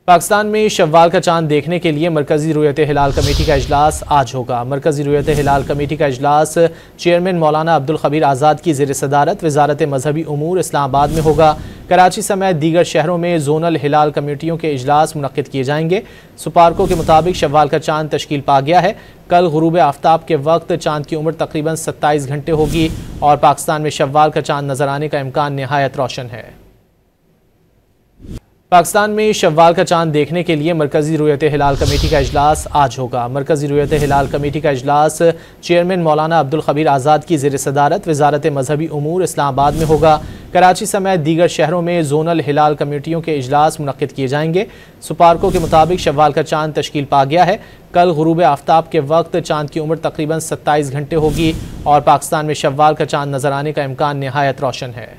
पाकिस्तान में शव्वाल का चांद देखने के लिए मरकजी रुयत हिलाल कमेटी का इजलास आज होगा। मरकजी रुयत हिलाल कमेटी का इजलास चेयरमैन मौलाना अब्दुल खबीर आज़ाद की ज़ेर सदारत वज़ारत मजहबी उमूर इस्लामाबाद में होगा। कराची समेत दीगर शहरों में जोनल हिलाल कमेटियों के इजलास मुनक्किद किए जाएंगे। सुपारकों के मुताबिक शव्वाल का चांद तश्कील पा गया है। कल गुरूब आफ्ताब के वक्त चांद की उम्र तकरीबन 27 घंटे होगी और पाकिस्तान में शव्वाल का चांद नजर आने का इम्कान नहायत रोशन है। पाकिस्तान में शव्वाल का चांद देखने के लिए मरकजी रुयत हिलाल कमेटी का इजलास आज होगा। मरकजी रुयत हिलाल कमेटी का इजलास चेयरमैन मौलाना अब्दुल खबीर आज़ाद की ज़ेर सदारत वज़ारत मजहबी उमूर इस्लामाबाद में होगा। कराची समेत दीगर शहरों में जोनल हिलाल कमेटियों के इजलास मुनक्किद किए जाएंगे। सुपारकों के मुताबिक शव्वाल का चांद तश्कील पा गया है। कल गुरूब आफ्ताब के वक्त चांद की उम्र तकरीबन 27 घंटे होगी और पाकिस्तान में शव्वाल का चांद नजर आने का इम्कान नहायत रोशन है।